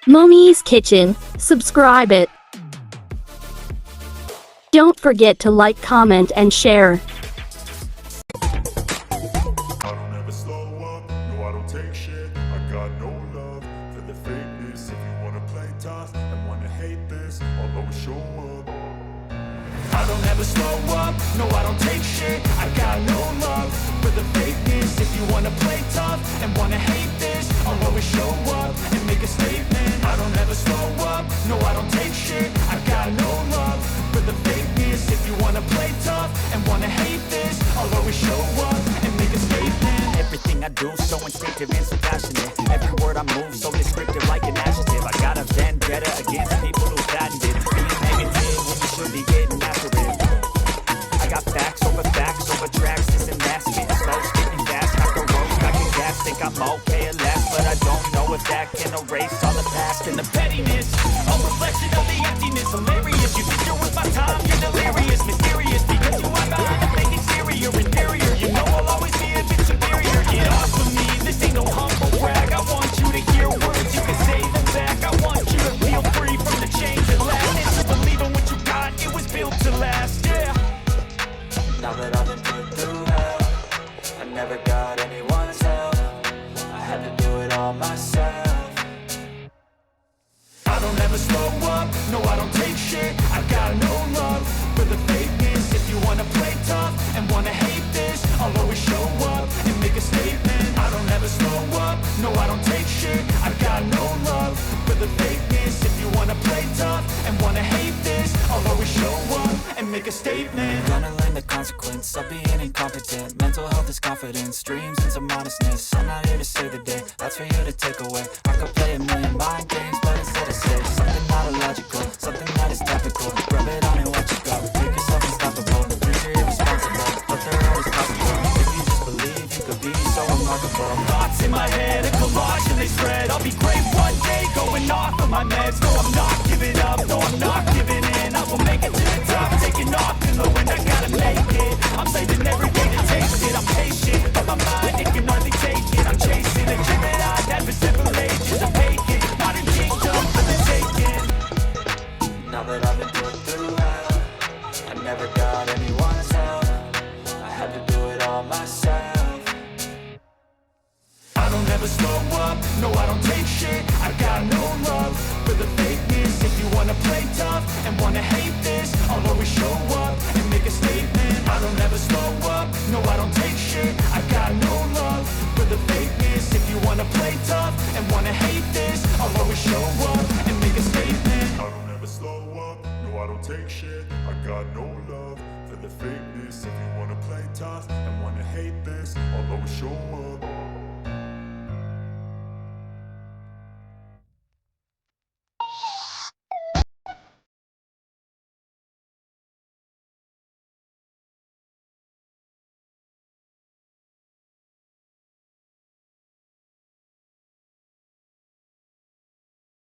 Mommy's Kitchen, subscribe it. Don't forget to like, comment, and share. I don't ever slow up, no I don't take shit. I got no love for the fakeness. If you wanna play tough and wanna hate this, I'll always show up. I don't ever slow up, no I don't take shit. I got no love for the fakeness. If you wanna play tough and wanna hate this, I'll always show up and make a statement. I don't ever slow up, no I don't take shit. I got no love for the fakeness. If you wanna play tough and wanna hate this, I'll always show up and make a statement. Everything I do so instinctive and so passionate. Every word I move so descriptive like an adjective. I got a vendetta against people who patented being negative when you should be getting after it. I got facts over tracks, this and that. Spitting slow, spitting fast, knock the road, back and gas. Think I'm okay at last, but I don't know if that can erase all the past and the pettiness. A reflection of the emptiness, hilarious. You think you're worth my time, you're delirious, mysterious. Because you are behind a fake exterior, inferior. You know I'll always be a bit superior. Get off of me, this ain't no humble brag. I want you to hear words, you can say them back. I want you to feel free from the chains that last. And to believe in what you got, it was built to last, yeah. Now that I've been put through hell, I never got anyone's help. I had to do it all myself. I don't ever slow up, no I don't take shit. I got no love for the fakeness. If you wanna play tough and wanna hate this, I'll always show up and make a statement. I don't ever slow up, no I don't take shit. I got no love for the fakeness. If you wanna play tough and wanna hate this, I'll always show up and make a statement. Gonna learn the consequence of being incompetent. Mental health is confidence, dreams and some honestness. I'm not here to save the day, that's for you to take away. I could play a million mind games, but instead I say something not illogical, something that is topical. Rub it on and watch it go. Make yourself unstoppable, the future irresponsible, but they're always possible. If you just believe, you could be so remarkable. Thoughts in my head, a collage and they spread. I'll be great one day, going off of my meds. No, I'm not giving up, no, I'm not giving in. I will make it to the top, taking off in the wind. I gotta make it, I'm saving every day to taste it. I'm patient, but my mind, it can hardly take it. I'm chasing a dream that I've had for several ages. I'm vacant, modern kingdom for the taking. Now that I've been put through hell, I never got anyone's help. I had to do it all myself. I don't ever slow up, no I don't take shit. I got no love for the fakeness. If you wanna play tough and wanna hate this, I'll always show up and make a statement. I don't ever slow up, no I don't take shit. I got no love for the fakeness. If you wanna play tough and wanna hate this, I'll always show up and make a statement. I don't ever slow up, no I don't take shit. I got no love for the fakeness. If you wanna play tough and wanna hate this, I'll always show up.